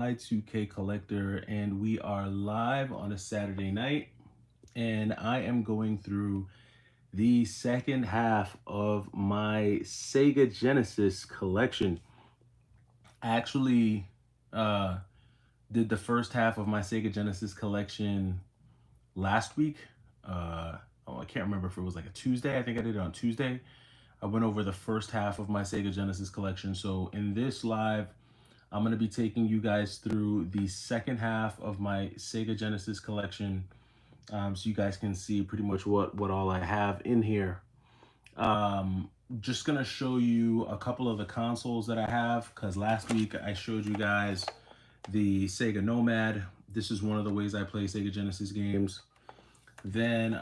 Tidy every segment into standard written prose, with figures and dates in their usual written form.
Y2K Collector, and we are live on a Saturday night. And I am going through the second half of my Sega Genesis collection. I actually uh, did the first half of my Sega Genesis collection last week. I can't remember if it was like a Tuesday. I think I did it on Tuesday. I went over the first half of my Sega Genesis collection. So in this live, I'm going to be taking you guys through the second half of my Sega Genesis collection, so you guys can see pretty much what all I have in here. Just going to show you a couple of the consoles that I have, because last week I showed you guys the Sega Nomad. This is one of the ways I play Sega Genesis games. Then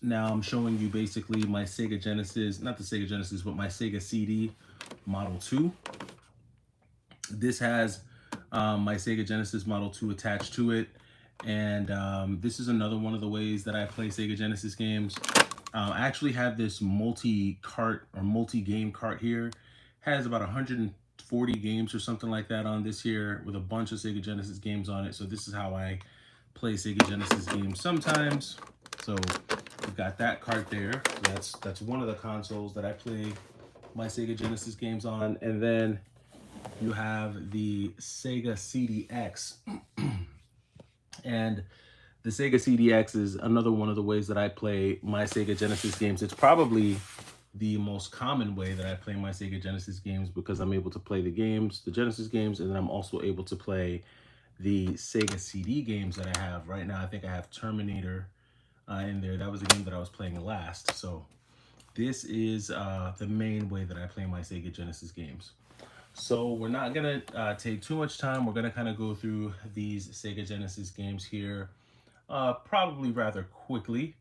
now I'm showing you basically my Sega Genesis, not the Sega Genesis, but my Sega CD Model 2. This has my Sega Genesis Model 2 attached to it. And this is another one of the ways that I play Sega Genesis games. I actually have this multi-cart or multi-game cart here. Has about 140 games or something like that on this here with a bunch of Sega Genesis games on it. So this is how I play Sega Genesis games sometimes. So we've got that cart there. So that's one of the consoles that I play my Sega Genesis games on. And then you have the Sega CDX. And the Sega CDX is another one of the ways that I play my Sega Genesis games. It's probably the most common way that I play my Sega Genesis games, because I'm able to play the games, the Genesis games, and then I'm also able to play the Sega CD games that I have. Right now, I think I have Terminator in there. That was the game that I was playing last. So this is the main way that I play my Sega Genesis games. So we're not going to take too much time. We're going to kind of go through these Sega Genesis games here probably rather quickly.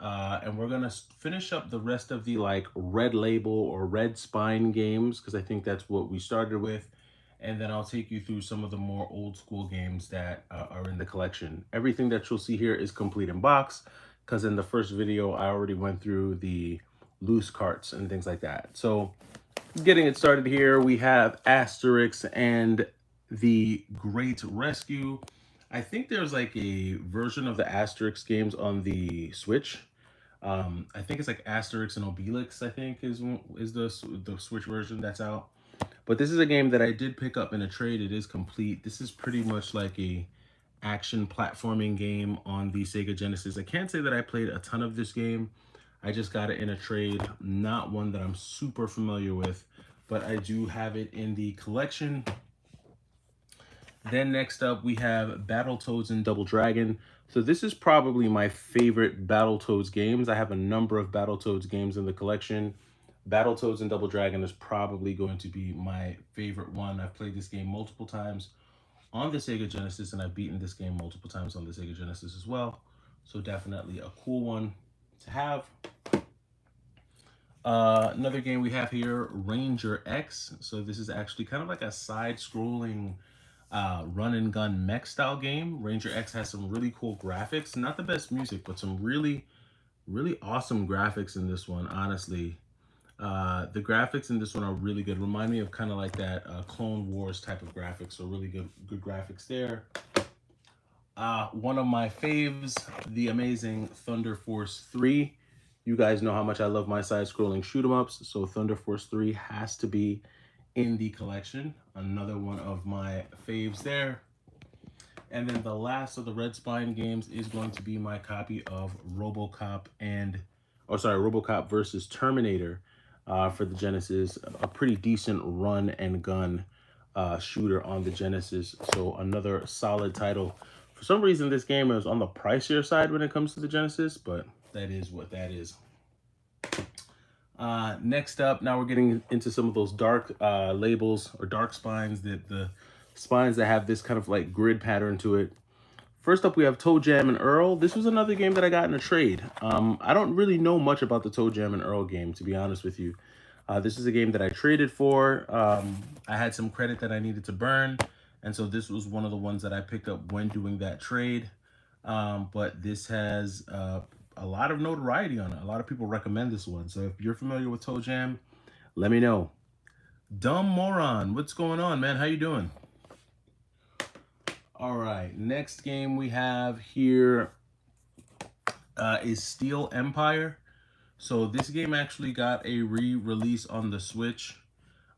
And we're going to finish up the rest of the like Red Label or Red Spine games, because I think that's what we started with. And then I'll take you through some of the more old school games that are in the collection. Everything that you'll see here is complete in box, because in the first video, I already went through the loose carts and things like that. So getting it started here, we have Asterix and the Great Rescue. I think there's like a version of the Asterix games on the Switch. I think it's like Asterix and Obelix, I think is the Switch version that's out. But this is a game that I did pick up in a trade. It is complete. This is pretty much like a action platforming game on the Sega Genesis. I can't say that I played a ton of this game. I just got it in a trade, not one that I'm super familiar with, but I do have it in the collection. Then next up, we have Battletoads and Double Dragon. So this is probably my favorite Battletoads games. I have a number of Battletoads games in the collection. Battletoads and Double Dragon is probably going to be my favorite one. I've played this game multiple times on the Sega Genesis, and I've beaten this game multiple times on the Sega Genesis as well. So definitely a cool one to have. Another game we have here, Ranger X. So this is actually kind of like a side-scrolling run and gun mech style game. Ranger X has some really cool graphics. Not the best music, but some really, really awesome graphics in this one, honestly. The graphics in this one are really good. Remind me of kind of like that Clone Wars type of graphics. So really good graphics there. One of my faves, the amazing Thunder Force 3. You guys know how much I love my side-scrolling shoot-em-ups, so Thunder Force 3 has to be in the collection. Another one of my faves there. And then the last of the Red Spine games is going to be my copy of RoboCop versus Terminator for the Genesis. A pretty decent run and gun shooter on the Genesis, so another solid title. For some reason, this game is on the pricier side when it comes to the Genesis, but that is what that is. Next up, now we're getting into some of those dark labels or dark spines, the spines that have this kind of like grid pattern to it. First up, we have Toe Jam and Earl. This was another game that I got in a trade. I don't really know much about the Toe Jam and Earl game, to be honest with you. This is a game that I traded for. I had some credit that I needed to burn, and so this was one of the ones that I picked up when doing that trade. But this has a lot of notoriety on it. A lot of people recommend this one. So if you're familiar with Toe Jam, let me know. Dumb Moron, what's going on, man? How you doing? All right, next game we have here is Steel Empire. So this game actually got a re-release on the Switch.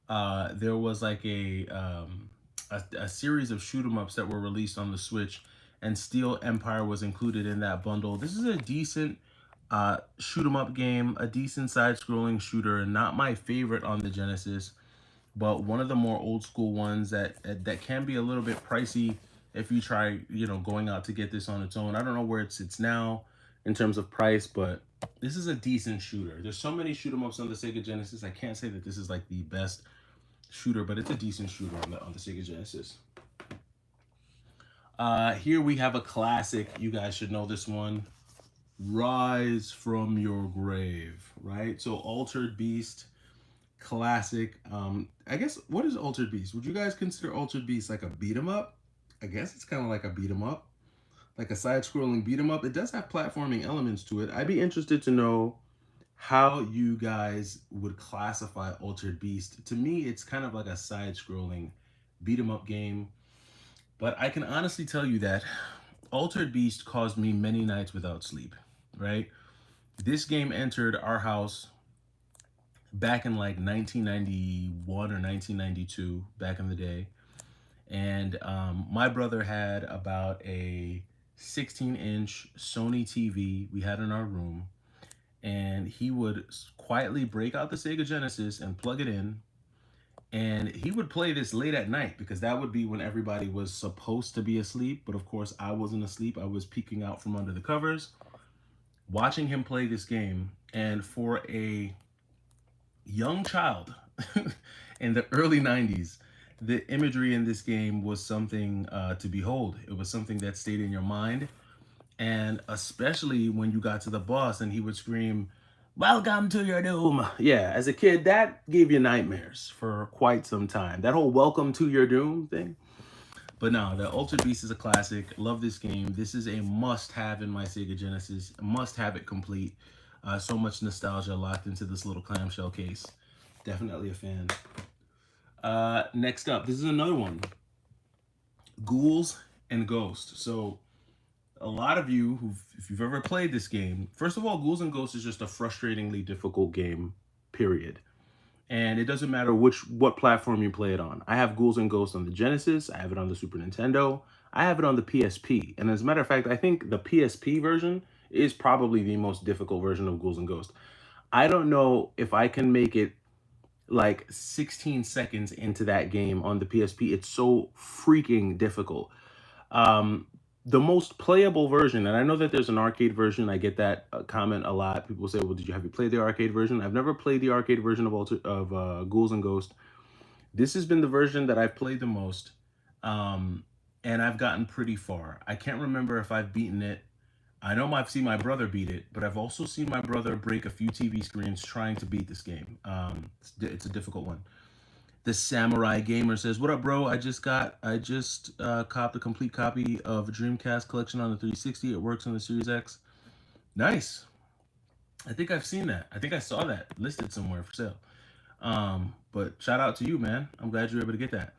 There was like a series of shoot 'em ups that were released on the Switch, and Steel Empire was included in that bundle. This is a decent shoot 'em up game, a decent side-scrolling shooter. Not my favorite on the Genesis, but one of the more old school ones that can be a little bit pricey if you try, going out to get this on its own. I don't know where it sits now in terms of price, but this is a decent shooter. There's so many shoot 'em ups on the Sega Genesis. I can't say that this is like the best shooter, but it's a decent shooter on the Sega Genesis. Here we have a classic. You guys should know this one. Rise from Your Grave, right? So Altered Beast, classic. I guess, what is Altered Beast? Would you guys consider Altered Beast like a beat 'em up? I guess it's kind of like a beat 'em up, like a side-scrolling beat 'em up. It does have platforming elements to it. I'd be interested to know how you guys would classify Altered Beast. To me, it's kind of like a side-scrolling beat 'em up game. But I can honestly tell you that Altered Beast caused me many nights without sleep, right? This game entered our house back in like 1991 or 1992, back in the day. And my brother had about a 16-inch Sony TV we had in our room. And he would quietly break out the Sega Genesis and plug it in. And he would play this late at night because that would be when everybody was supposed to be asleep. But of course, I wasn't asleep. I was peeking out from under the covers, watching him play this game. And for a young child in the early 90s, the imagery in this game was something to behold. It was something that stayed in your mind. And especially when you got to the boss and he would scream, "Welcome to your doom." Yeah, as a kid, that gave you nightmares for quite some time. That whole "welcome to your doom" thing. But no, the Altered Beast is a classic. Love this game. This is a must-have in my Sega Genesis. Must have it complete. So much nostalgia locked into this little clamshell case. Definitely a fan. Next up, this is another one. Ghouls and Ghosts. So a lot of you if you've ever played this game, first of all, Ghouls and Ghosts is just a frustratingly difficult game, period. And it doesn't matter what platform you play it on. I have Ghouls and Ghosts on the Genesis. I have it on the Super Nintendo. I have it on the PSP. And as a matter of fact, I think the PSP version is probably the most difficult version of Ghouls and Ghosts. I don't know if I can make it like 16 seconds into that game on the PSP. It's so freaking difficult. Um, the most playable version, and I know that there's an arcade version. I get that comment a lot. People say, "Well, have you played the arcade version?" I've never played the arcade version of Ghouls and Ghosts. This has been the version that I've played the most, and I've gotten pretty far. I can't remember if I've beaten it. I know I've seen my brother beat it, but I've also seen my brother break a few TV screens trying to beat this game. It's a difficult one. The Samurai Gamer says, "What up, bro? I just copped a complete copy of Dreamcast Collection on the 360. It works on the Series X." Nice. I think I've seen that. I think I saw that listed somewhere for sale. But shout out to you, man. I'm glad you were able to get that.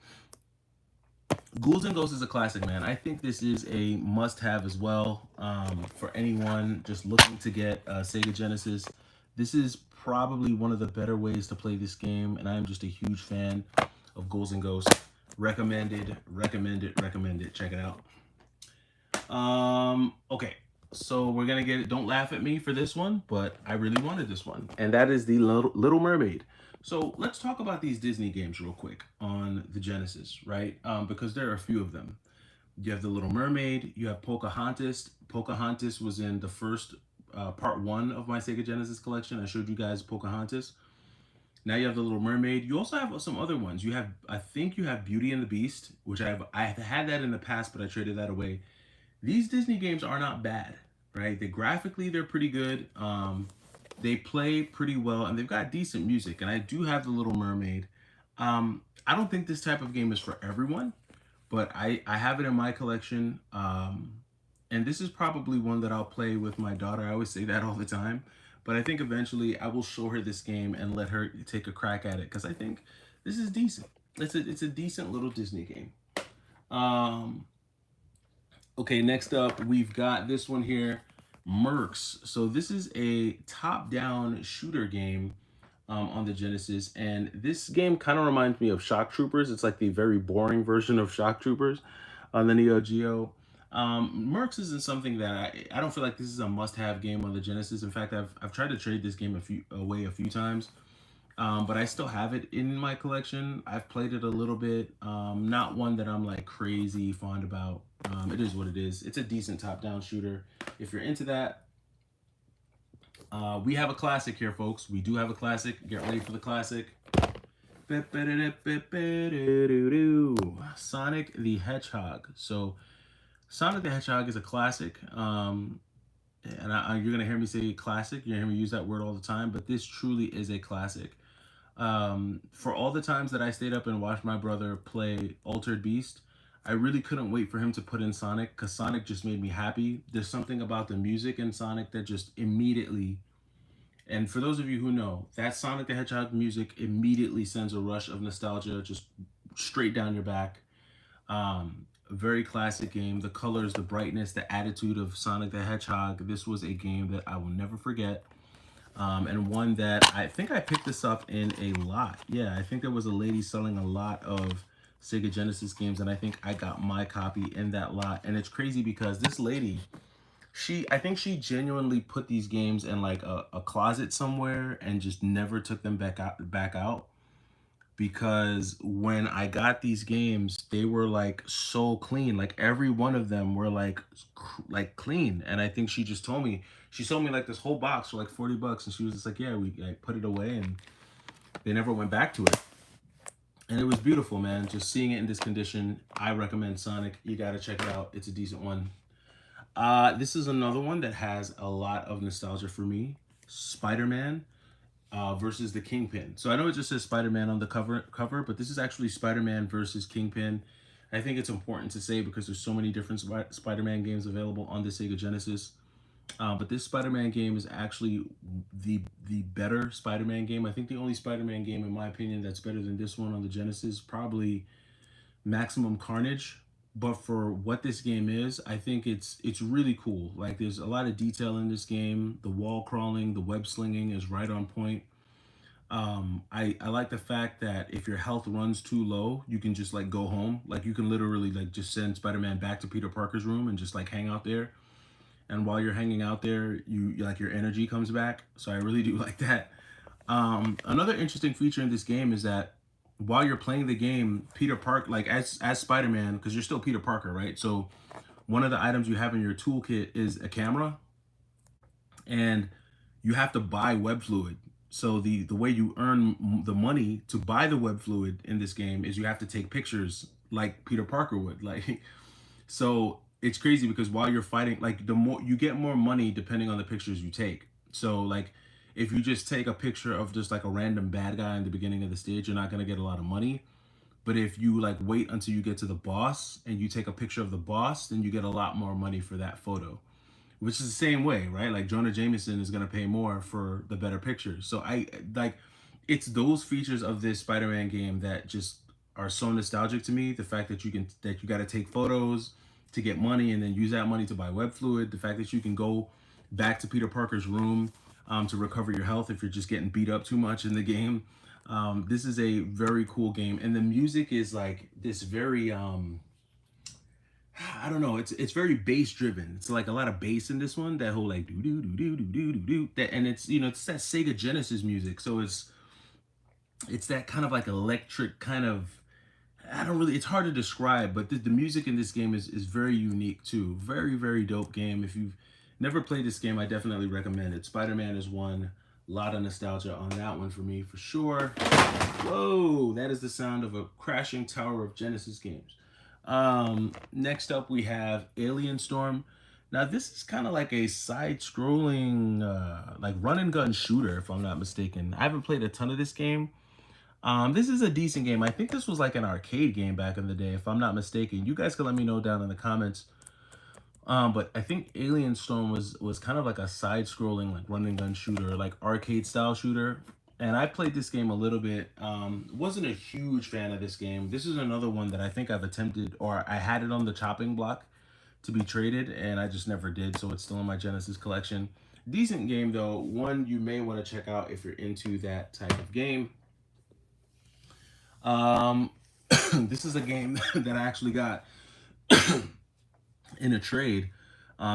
Ghouls and Ghosts is a classic, man. I think this is a must-have as well for anyone just looking to get a Sega Genesis. This is probably one of the better ways to play this game, and I am just a huge fan of Ghouls and Ghosts. Recommended, recommend it, recommend it. Check it out. Okay, so we're gonna get it. Don't laugh at me for this one, but I really wanted this one, and that is the Little Mermaid. So let's talk about these Disney games real quick on the Genesis, right? Because there are a few of them. You have the Little Mermaid. You have Pocahontas. Pocahontas was in the first part one of my Sega Genesis collection. I showed you guys Pocahontas. Now you have the Little Mermaid. You also have some other ones. You have, I think you have Beauty and the Beast, which I've had that in the past, but I traded that away. These Disney games are not bad, right? They're pretty good. They play pretty well, and they've got decent music. And I do have the Little Mermaid. I don't think this type of game is for everyone, but I have it in my collection. And this is probably one that I'll play with my daughter. I always say that all the time. But I think eventually I will show her this game and let her take a crack at it, because I think this is decent. It's a decent little Disney game. Okay, next up, we've got this one here, Mercs. So this is a top-down shooter game on the Genesis, and this game kind of reminds me of Shock Troopers. It's like the very boring version of Shock Troopers on the Neo Geo. Mercs isn't something that I don't feel like this is a must-have game on the Genesis. In fact, I've tried to trade this game away a few times, but I still have it in my collection. I've played it a little bit. Not one that I'm like crazy fond about. It is what it is. It's a decent top-down shooter. If you're into that, we have a classic here, folks. We do have a classic. Get ready for the classic. Sonic the Hedgehog. So, Sonic the Hedgehog is a classic. You're gonna hear me say classic. You're gonna hear me use that word all the time, but this truly is a classic. For all the times that I stayed up and watched my brother play Altered Beast, I really couldn't wait for him to put in Sonic because Sonic just made me happy. There's something about the music in Sonic that just immediately, and for those of you who know, that Sonic the Hedgehog music immediately sends a rush of nostalgia just straight down your back. A very classic game. The colors, the brightness, the attitude of Sonic the Hedgehog. This was a game that I will never forget. And one that I think I picked this up in a lot. Yeah, I think there was a lady selling a lot of Sega Genesis games, and I think I got my copy in that lot. And it's crazy because this lady, I think she genuinely put these games in like a closet somewhere and just never took them back out. Because when I got these games, they were like so clean. Like every one of them were like clean. And I think she sold me like this whole box for like 40 bucks. And she was just like, yeah, we I put it away and they never went back to it. And it was beautiful, man. Just seeing it in this condition, I recommend Sonic. You got to check it out. It's a decent one. This is another one that has a lot of nostalgia for me. Spider-Man versus the Kingpin. So I know it just says Spider-Man on the cover, but this is actually Spider-Man versus Kingpin. I think it's important to say because there's so many different Spider-Man games available on the Sega Genesis. But this Spider-Man game is actually the better Spider-Man game. I think the only Spider-Man game, in my opinion, that's better than this one on the Genesis, probably Maximum Carnage. But for what this game is, I think it's really cool. Like there's a lot of detail in this game. The wall crawling, the web slinging is right on point. I like the fact that if your health runs too low, you can just like go home. Like you can literally like just send Spider-Man back to Peter Parker's room and just like hang out there. And while you're hanging out there, you like your energy comes back. So I really do like that. Another interesting feature in this game is that while you're playing the game, Peter Parker, like as Spider-Man, because you're still Peter Parker, right? So one of the items you have in your toolkit is a camera, and you have to buy web fluid. So the way you earn the money to buy the web fluid in this game is you have to take pictures like Peter Parker would. Like so it's crazy because while you're fighting, like the more you get more money depending on the pictures you take. So like if you just take a picture of just like a random bad guy in the beginning of the stage, you're not gonna get a lot of money. But if you like wait until you get to the boss and you take a picture of the boss, then you get a lot more money for that photo. Which is the same way, right? Like Jonah Jameson is gonna pay more for the better pictures. So I like it's those features of this Spider-Man game that just are so nostalgic to me. The fact that you got to take photos to get money and then use that money to buy web fluid. The fact that you can go back to Peter Parker's room to recover your health if you're just getting beat up too much in the game. This is a very cool game, and the music is like this very I don't know. It's very bass driven. It's like a lot of bass in this one. That whole like do do do do do do do do. That and it's it's that Sega Genesis music. So it's that kind of like electric kind of. I don't really. It's hard to describe, but the music in this game is very unique too. Very dope game. If you've never played this game, I definitely recommend it. Spider-Man is one. A lot of nostalgia on that one for me for sure. Whoa, that is the sound of a crashing tower of Genesis games. Next up we have Alien Storm. Now this is kind of like a side-scrolling, like run and gun shooter, if I'm not mistaken. I haven't played a ton of this game. This is a decent game. I think this was like an arcade game back in the day, if I'm not mistaken. You guys can let me know down in the comments. But I think Alien Storm was kind of like a side-scrolling, like run and gun shooter, like arcade style shooter. And I played this game a little bit. Wasn't a huge fan of this game. This is another one that I think I've attempted, or I had it on the chopping block to be traded, and I just never did, so it's still in my Genesis collection. Decent game though, one you may want to check out if you're into that type of game. Um, this is a game that I actually got in a trade.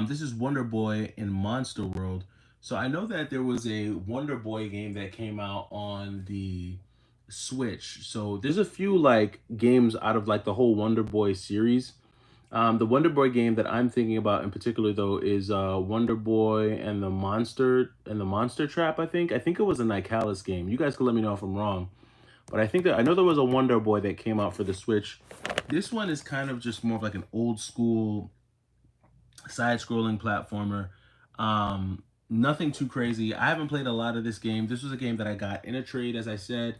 This is Wonder Boy in Monster World. So I know that there was a Wonder Boy game that came out on the Switch. So there's a few like games out of like the whole Wonder Boy series. The Wonder Boy game that I'm thinking about in particular though is Wonder Boy and the Monster Trap. I think it was a Nicalis game. You guys can let me know if I'm wrong. But I know there was a Wonder Boy that came out for the Switch. This one is kind of just more of like an old school side-scrolling platformer. Nothing too crazy. I haven't played a lot of this game. This was a game that I got in a trade, as I said.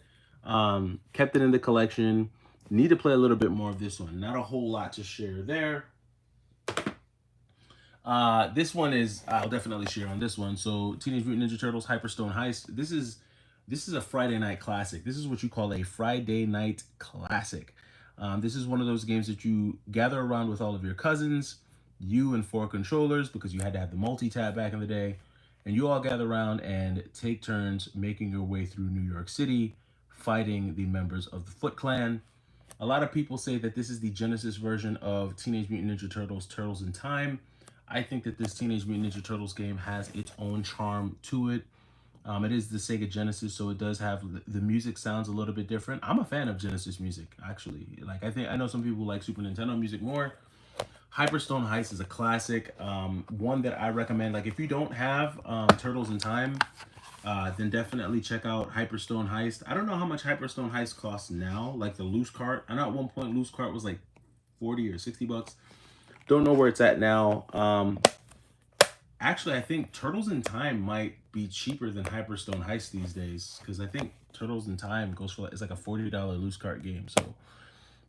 Kept it in the collection. Need to play a little bit more of this one. Not a whole lot to share there. This one is I'll definitely share on this one. So Teenage Mutant Ninja Turtles Hyperstone Heist. This is a Friday night classic. This is what you call a Friday night classic. This is one of those games that you gather around with all of your cousins, you and 4 controllers, because you had to have the multi-tab back in the day, and you all gather around and take turns making your way through New York City, fighting the members of the Foot Clan. A lot of people say that this is the Genesis version of Teenage Mutant Ninja Turtles, Turtles in Time. I think that this Teenage Mutant Ninja Turtles game has its own charm to it. It is the Sega Genesis, so it does have the music sounds a little bit different. I'm a fan of Genesis music, actually. Like I know some people like Super Nintendo music more. Hyperstone Heist is a classic, one that I recommend. Like if you don't have Turtles in Time, then definitely check out Hyperstone Heist. I don't know how much Hyperstone Heist costs now, like the loose cart. I know at one point loose cart was like 40 or 60 bucks. Don't know where it's at now. Actually, I think Turtles in Time might be cheaper than Hyperstone Heist these days, because I think Turtles in Time goes for it's like a $40 loose cart game. So,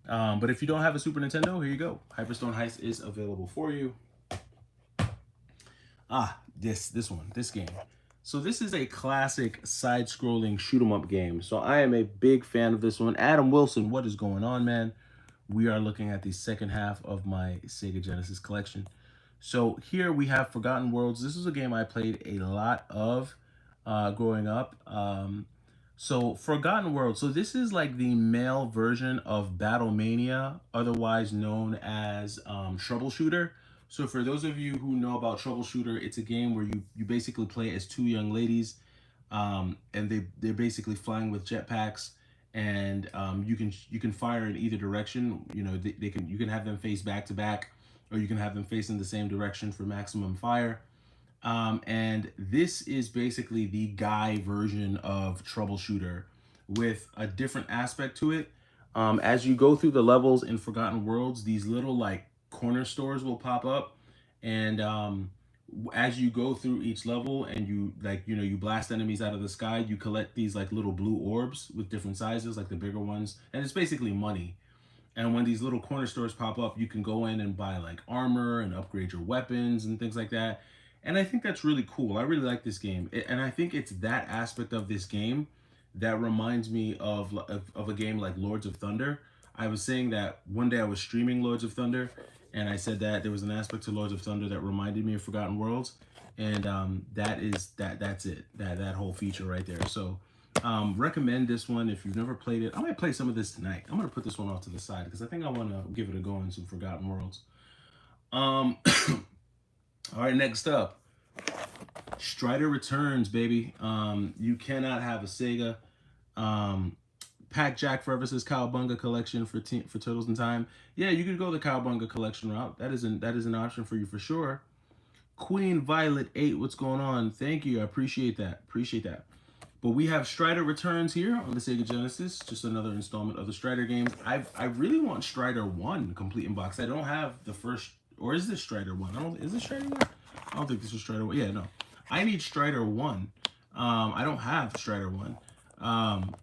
but if you don't have a Super Nintendo, here you go. Hyperstone Heist is available for you. This game. So this is a classic side-scrolling shoot 'em up game. So I am a big fan of this one. Adam Wilson, what is going on, man? We are looking at the second half of my Sega Genesis collection. So here we have Forgotten Worlds. This is a game I played a lot of growing up. So Forgotten Worlds. So this is like the male version of Battlemania, otherwise known as Troubleshooter. So for those of you who know about Troubleshooter, it's a game where you basically play as 2 young ladies, and they're basically flying with jetpacks, and you can fire in either direction. You know, you can have them face back to back, or you can have them facing the same direction for maximum fire. And this is basically the guy version of Troubleshooter with a different aspect to it. As you go through the levels in Forgotten Worlds, these little like corner stores will pop up, and as you go through each level and you blast enemies out of the sky, you collect these like little blue orbs with different sizes, like the bigger ones, and it's basically money. And when these little corner stores pop up, you can go in and buy like armor and upgrade your weapons and things like that. And I think that's really cool. I really like this game. And I think it's that aspect of this game that reminds me of a game like Lords of Thunder. I was saying that one day I was streaming Lords of Thunder, and I said that there was an aspect to Lords of Thunder that reminded me of Forgotten Worlds. And that's it. That whole feature right there. So recommend this one if you've never played it. I might play some of this tonight. I'm gonna put this one off to the side because I think I want to give it a go in some Forgotten Worlds. All right, next up, Strider Returns, baby. You cannot have a Sega. Pack Jack Forever says Cowabunga collection for Turtles in Time. Yeah, you could go the Cowabunga collection route. That is an option for you for sure. Queen Violet 8, what's going on? Thank you. I appreciate that. But we have Strider Returns here on the Sega Genesis. Just another installment of the Strider games. I really want Strider 1 complete in box. I don't have the first, or is this Strider 1? Is this Strider 1? I don't think this is Strider 1. Yeah, no. I need Strider 1. I don't have Strider 1.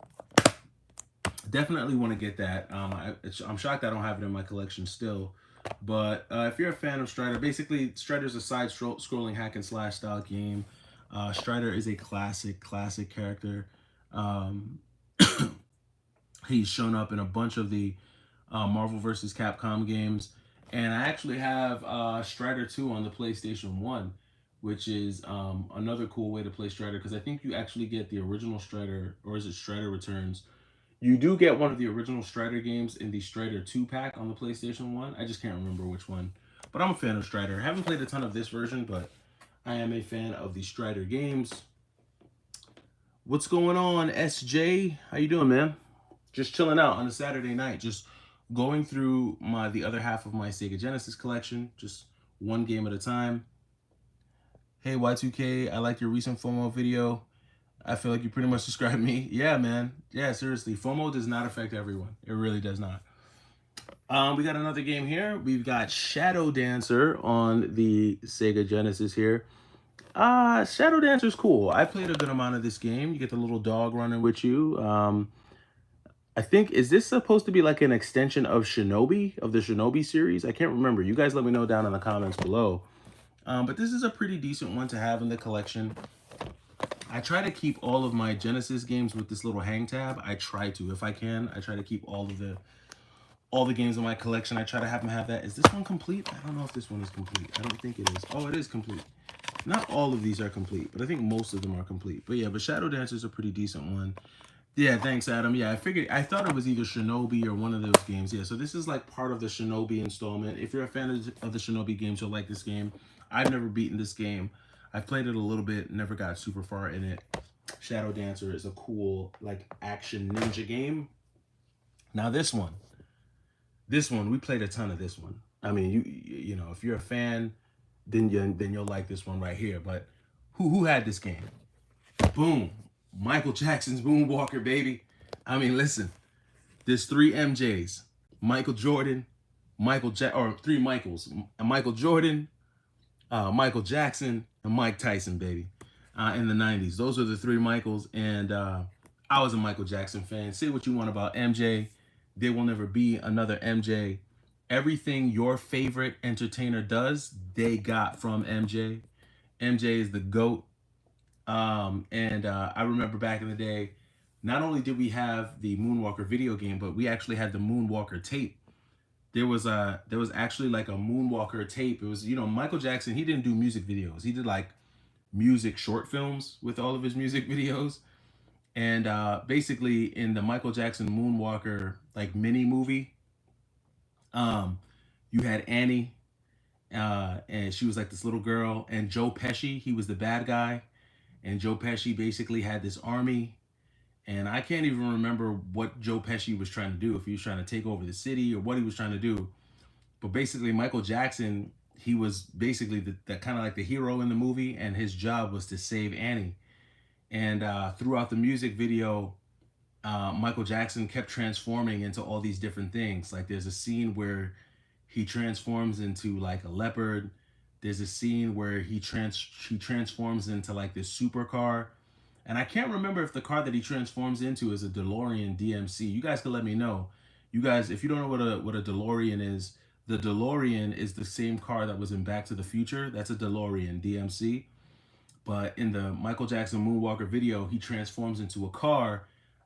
Definitely want to get that. I'm shocked I don't have it in my collection still. But if you're a fan of Strider, basically Strider's a side-scrolling hack and slash style game. Strider is a classic character. He's shown up in a bunch of the Marvel vs. Capcom games, And I actually have Strider 2 on the PlayStation 1, which is another cool way to play Strider because I think you actually get the original Strider, or is it Strider Returns? You do get one of the original Strider games in the Strider 2 pack on the PlayStation 1. I just can't remember which one. But I'm a fan of Strider. I haven't played a ton of this version, but I am a fan of the Strider games. What's going on, SJ? How you doing, man? Just chilling out on a Saturday night, just going through the other half of my Sega Genesis collection, just one game at a time. Hey Y2K, I like your recent FOMO video. I feel like you pretty much described me. Yeah, man. Yeah, seriously. FOMO does not affect everyone. It really does not. We got another game here. We've got Shadow Dancer on the Sega Genesis here. Shadow Dancer's cool. I played a good amount of this game. You get the little dog running with you. I think, is this supposed to be like an extension of Shinobi, of the Shinobi series? I can't remember. You guys let me know down in the comments below. But this is a pretty decent one to have in the collection. I try to keep all of my Genesis games with this little hang tab. I try to, if I can. I try to keep all the games in my collection. I try to have them have that. Is this one complete? I don't know if this one is complete. I don't think it is. Oh, it is complete. Not all of these are complete, but I think most of them are complete. But yeah, but Shadow Dancer is a pretty decent one. Yeah, thanks, Adam. Yeah, I thought it was either Shinobi or one of those games. Yeah, so this is like part of the Shinobi installment. If you're a fan of the Shinobi games, you'll like this game. I've never beaten this game. I've played it a little bit, never got super far in it. Shadow Dancer is a cool, like, action ninja game. Now this one, we played a ton of this one. I mean, you know, if you're a fan, then you'll like this one right here. But who had this game? Boom. Michael Jackson's Moonwalker, baby. I mean, listen, there's three MJs. Michael Jordan, or three Michaels. Michael Jordan, Michael Jackson, and Mike Tyson, baby. In the 90s. Those are the three Michaels. And I was a Michael Jackson fan. Say what you want about MJ. There will never be another MJ. Everything your favorite entertainer does, they got from MJ. MJ is the GOAT. I remember back in the day, not only did we have the Moonwalker video game, but we actually had the Moonwalker tape. There was actually like a Moonwalker tape. It was, you know, Michael Jackson, he didn't do music videos. He did like music short films with all of his music videos. And basically in the Michael Jackson Moonwalker like mini movie, you had Annie, and she was like this little girl, and Joe Pesci, he was the bad guy. And Joe Pesci basically had this army, and I can't even remember what Joe Pesci was trying to do, if he was trying to take over the city or what he was trying to do. But basically, Michael Jackson, he was basically the kind of like the hero in the movie, and his job was to save Annie. And throughout the music video, Michael Jackson kept transforming into all these different things. Like there's a scene where he transforms into like a leopard. There's a scene where he transforms into like this supercar. And I can't remember if the car that he transforms into is a DeLorean DMC. You guys can let me know. You guys, if you don't know what a DeLorean is, the DeLorean is the same car that was in Back to the Future. That's a DeLorean DMC. But in the Michael Jackson Moonwalker video, he transforms into a car.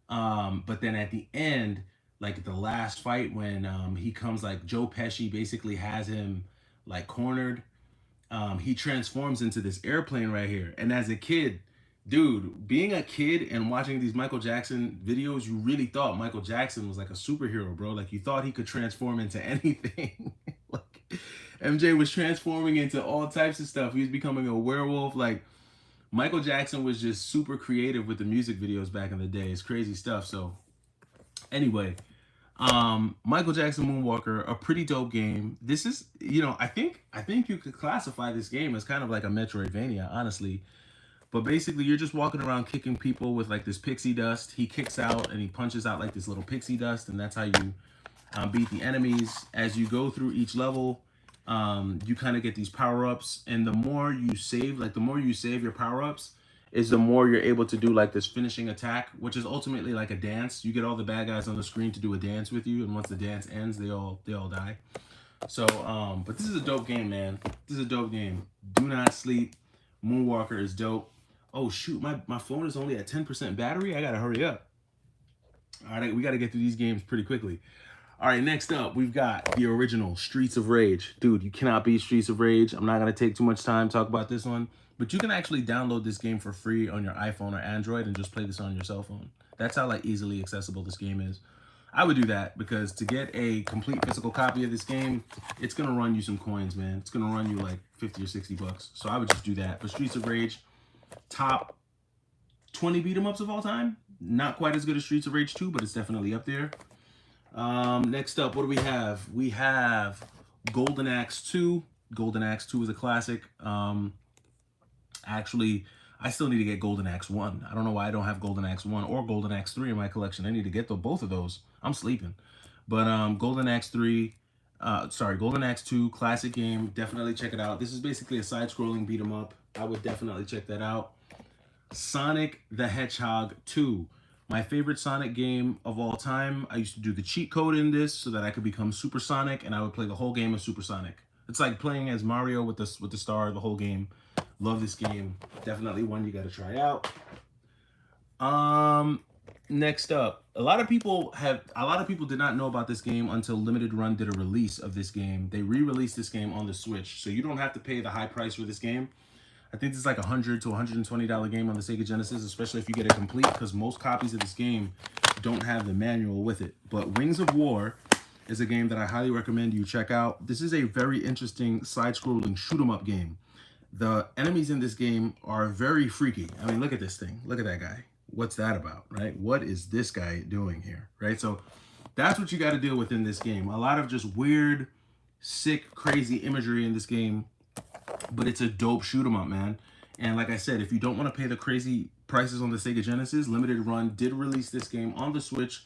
But then at the end, like the last fight, when he comes, like Joe Pesci basically has him like cornered. He transforms into this airplane right here. And as a kid, dude, being a kid and watching these Michael Jackson videos, you really thought Michael Jackson was like a superhero, bro. Like you thought he could transform into anything. Like MJ was transforming into all types of stuff. He was becoming a werewolf. Like Michael Jackson was just super creative with the music videos back in the day. It's crazy stuff. So anyway, Michael Jackson Moonwalker, a pretty dope game. This is, you know, I think you could classify this game as kind of like a Metroidvania, honestly. But basically, you're just walking around kicking people with like this pixie dust. He kicks out and he punches out like this little pixie dust, and that's how you beat the enemies. As you go through each level, you kind of get these power-ups, and the more you save, like the more you save your power-ups, is the more you're able to do like this finishing attack, which is ultimately like a dance. You get all the bad guys on the screen to do a dance with you, and once the dance ends, they all die. So, but this is a dope game, man. This is a dope game. Do not sleep. Moonwalker is dope. Oh shoot, my phone is only at 10% battery. I gotta hurry up. All right, we gotta get through these games pretty quickly. All right, next up, we've got the original Streets of Rage. Dude, you cannot beat Streets of Rage. I'm not going to take too much time to talk about this one, but you can actually download this game for free on your iPhone or Android and just play this on your cell phone. That's how like easily accessible this game is. I would do that because to get a complete physical copy of this game, it's going to run you some coins, man. It's going to run you like 50 or 60 bucks. So I would just do that. But Streets of Rage, top 20 beat 'em ups of all time. Not quite as good as Streets of Rage 2, but it's definitely up there. Next up, what do we have? We have Golden Axe 2. Golden Axe 2 is a classic. Actually, I still need to get Golden Axe 1. I don't know why I don't have Golden Axe 1 or Golden Axe 3 in my collection. I need to get both of those. I'm sleeping. But Golden Axe 3, Golden Axe 2, classic game. Definitely check it out. This is basically a side-scrolling beat 'em up. I would definitely check that out. Sonic the Hedgehog 2. My favorite Sonic game of all time. I used to do the cheat code in this so that I could become Super Sonic, and I would play the whole game of Super Sonic. It's like playing as Mario with the star the whole game. Love this game. Definitely one you got to try out. Next up, a lot of people did not know about this game until Limited Run did a release of this game. They re-released this game on the Switch, so you don't have to pay the high price for this game. I think this is like $100 to $120 game on the Sega Genesis, especially if you get it complete, because most copies of this game don't have the manual with it. But Wings of War is a game that I highly recommend you check out. This is a very interesting side-scrolling shoot-'em-up game. The enemies in this game are very freaky. I mean, look at this thing. Look at that guy. What's that about, right? What is this guy doing here, right? So that's what you got to deal with in this game. A lot of just weird, sick, crazy imagery in this game, but it's a dope shoot 'em up, man. And like I said, if you don't want to pay the crazy prices on the Sega Genesis, Limited Run did release this game on the Switch.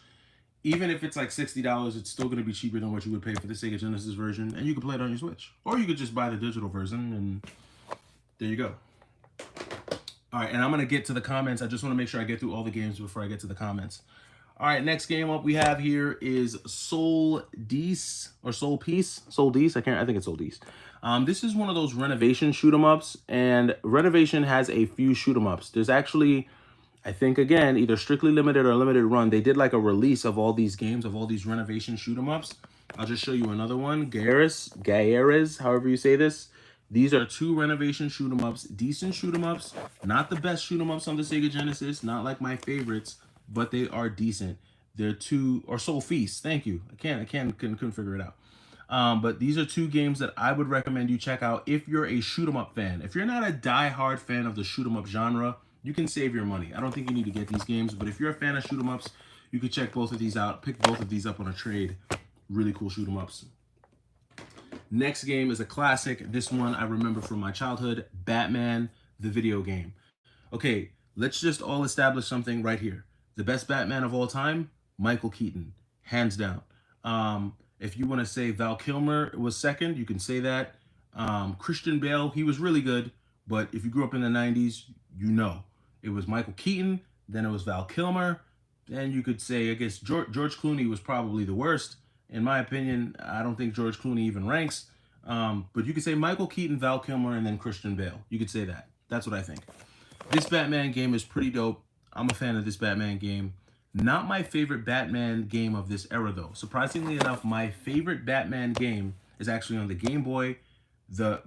Even if it's like $60, it's still going to be cheaper than what you would pay for the Sega Genesis version, and you can play it on your Switch. Or you could just buy the digital version, and there you go. All right, and I'm going to get to the comments. I just want to make sure I get through all the games before I get to the comments. All right, next game up we have here is Soul Dees or Soul Peace. Soul Dees. I think it's Soul Dees. This is one of those renovation shoot 'em ups, and Renovation has a few shoot 'em ups. There's actually, I think again, either Strictly Limited or Limited Run. They did like a release of all these games, of all these renovation shoot 'em ups. I'll just show you another one. Gaeres, however you say this. These are two renovation shoot 'em ups, decent shoot 'em ups, not the best shoot 'em ups on the Sega Genesis, not like my favorites, but they are decent. They're two, or Soul Feast, thank you. Couldn't figure it out. But these are two games that I would recommend you check out if you're a shoot 'em up fan. If you're not a die-hard fan of the shoot 'em up genre, you can save your money. I don't think you need to get these games, but if you're a fan of shoot 'em ups, you could check both of these out. Pick both of these up on a trade. Really cool shoot 'em ups. Next game is a classic. This one I remember from my childhood, Batman, the video game. Okay, let's just all establish something right here. The best Batman of all time, Michael Keaton, hands down. If you want to say Val Kilmer was second, you can say that. Christian Bale, he was really good, but if you grew up in the 90s, you know. It was Michael Keaton, then it was Val Kilmer, then you could say, I guess, George Clooney was probably the worst. In my opinion, I don't think George Clooney even ranks. But you could say Michael Keaton, Val Kilmer, and then Christian Bale. You could say that. That's what I think. This Batman game is pretty dope. I'm a fan of this Batman game. Not my favorite Batman game of this era, though. Surprisingly enough, my favorite Batman game is actually on the Game Boy. The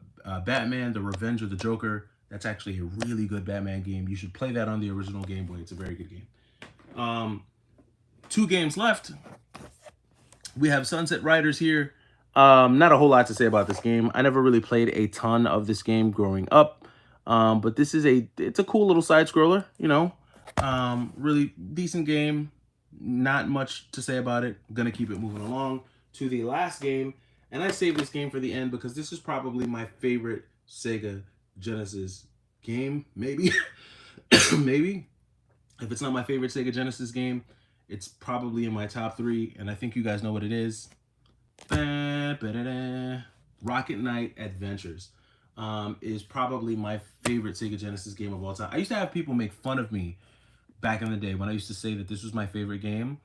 Batman, The Revenge of the Joker. That's actually a really good Batman game. You should play that on the original Game Boy. It's a very good game. 2 games left. We have Sunset Riders here. Not a whole lot to say about this game. I never really played a ton of this game growing up. But this is it's a cool little side scroller, you know. Really decent game. Not much to say about it. I'm gonna keep it moving along to the last game. And I saved this game for the end because this is probably my favorite Sega Genesis game, maybe. Maybe. If it's not my favorite Sega Genesis game, it's probably in my top 3, and I think you guys know what it is. Rocket Knight Adventures is probably my favorite Sega Genesis game of all time. I used to have people make fun of me back in the day when I used to say that this was my favorite game.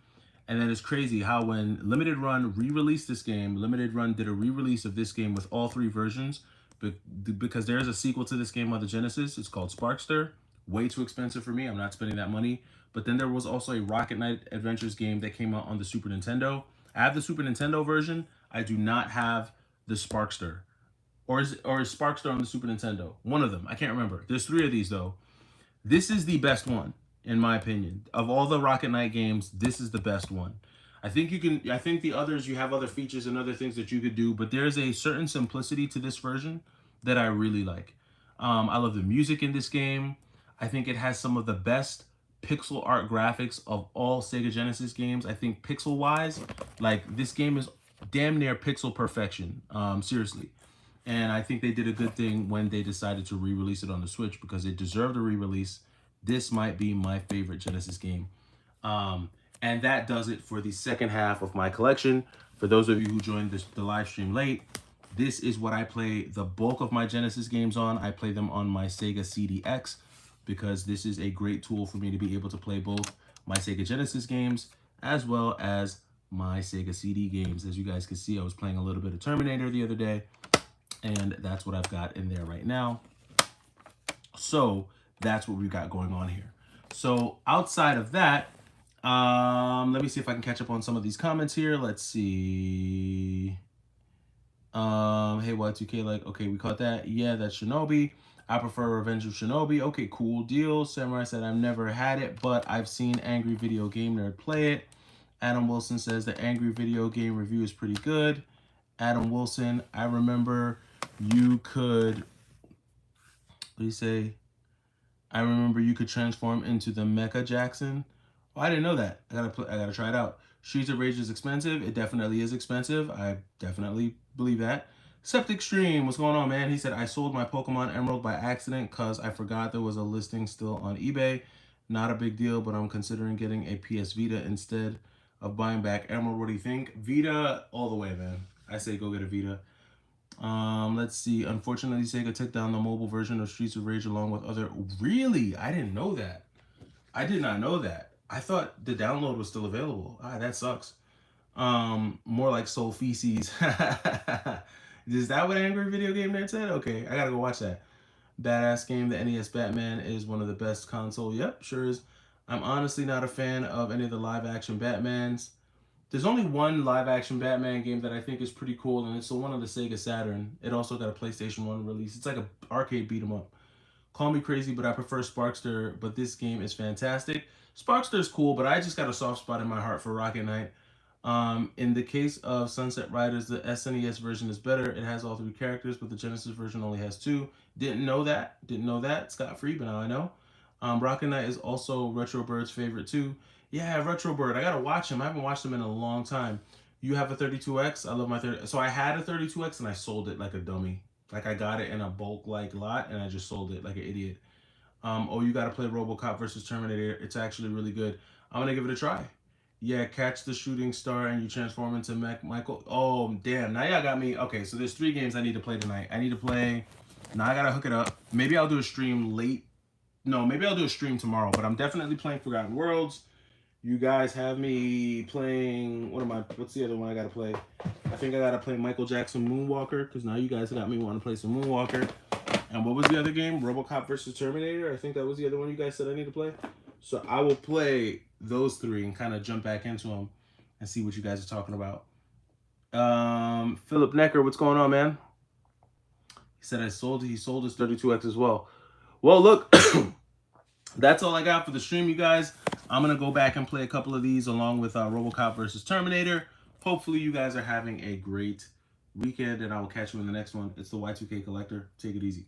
And then it's crazy how when Limited Run re-released this game, Limited Run did a re-release of this game with all 3 versions because there's a sequel to this game on the Genesis. It's called Sparkster. Way too expensive for me. I'm not spending that money. But then there was also a Rocket Knight Adventures game that came out on the Super Nintendo. I have the Super Nintendo version. I do not have the Sparkster. Or is Sparkster on the Super Nintendo? One of them. I can't remember. There's 3 of these though. This is the best one, in my opinion. Of all the Rocket Knight games, this is the best one. I think the others, you have other features and other things that you could do, but there's a certain simplicity to this version that I really like. I love the music in this game. I think it has some of the best pixel art graphics of all Sega Genesis games. I think pixel wise, like this game is damn near pixel perfection. Seriously. And I think they did a good thing when they decided to re-release it on the Switch because it deserved a re-release. This might be my favorite Genesis game. And that does it for the second half of my collection. For those of you who joined the live stream late, this is what I play the bulk of my Genesis games on. I play them on my Sega CDX because this is a great tool for me to be able to play both my Sega Genesis games as well as my Sega CD games. As you guys can see, I was playing a little bit of Terminator the other day, and that's what I've got in there right now. So that's what we've got going on here. So outside of that, let me see if I can catch up on some of these comments here. Let's see. Hey, Y2K, like, okay, we caught that. Yeah, that's Shinobi. I prefer Revenge of Shinobi. Okay, cool deal. Samurai said, I've never had it, but I've seen Angry Video Game Nerd play it. Adam Wilson says the Angry Video Game review is pretty good. Adam Wilson, I remember you could, what do you say? I remember you could transform into the Mecha Jackson. Oh, I didn't know that. I gotta try it out. Streets of Rage is expensive. It definitely is expensive. I definitely believe that. Septic Stream, what's going on, man? He said, I sold my Pokemon Emerald by accident because I forgot there was a listing still on eBay. Not a big deal, but I'm considering getting a PS Vita instead of buying back Emerald. What do you think? Vita all the way, man. I say go get a Vita. Let's see. Unfortunately, Sega took down the mobile version of Streets of Rage along with other... Really? I didn't know that. I did not know that. I thought the download was still available. Ah, that sucks. More like Soul Feces. Is that what Angry Video Game Nerd said? Okay, I gotta go watch that. Badass game. The NES Batman is one of the best console. Yep, sure is. I'm honestly not a fan of any of the live action Batmans. There's only one live action Batman game that I think is pretty cool, and it's the one on the Sega Saturn. It also got a PlayStation 1 release. It's like an arcade beat 'em up. Call me crazy, but I prefer Sparkster, but this game is fantastic. Sparkster is cool, but I just got a soft spot in my heart for Rocket Knight. In the case of Sunset Riders, the SNES version is better. It has all 3 characters, but the Genesis version only has 2. Didn't know that. Didn't know that. Scot-free, but now I know. Rocket Knight is also Retro Bird's favorite too. Yeah, Retro Bird. I gotta watch him. I haven't watched him in a long time. You have a 32X. I love my 30. So I had a 32X and I sold it like a dummy. Like I got it in a bulk like lot and I just sold it like an idiot. Oh, you gotta play RoboCop versus Terminator. It's actually really good. I'm gonna give it a try. Yeah, catch the shooting star and you transform into Michael. Oh, damn. Now y'all got me. Okay, so there's 3 games I need to play tonight. I need to play. Now I gotta hook it up. Maybe I'll do a stream late. No, maybe I'll do a stream tomorrow, but I'm definitely playing Forgotten Worlds. You guys have me playing, what's the other one I gotta play? I think I gotta play Michael Jackson Moonwalker, because now you guys got me wanting to play some Moonwalker. And what was the other game? RoboCop versus Terminator? I think that was the other one you guys said I need to play. So I will play those 3 and kind of jump back into them and see what you guys are talking about. Philip Necker, what's going on, man? He said he sold his 32X as well. Well, look, that's all I got for the stream, you guys. I'm going to go back and play a couple of these along with RoboCop versus Terminator. Hopefully you guys are having a great weekend, and I will catch you in the next one. It's the Y2K Collector. Take it easy.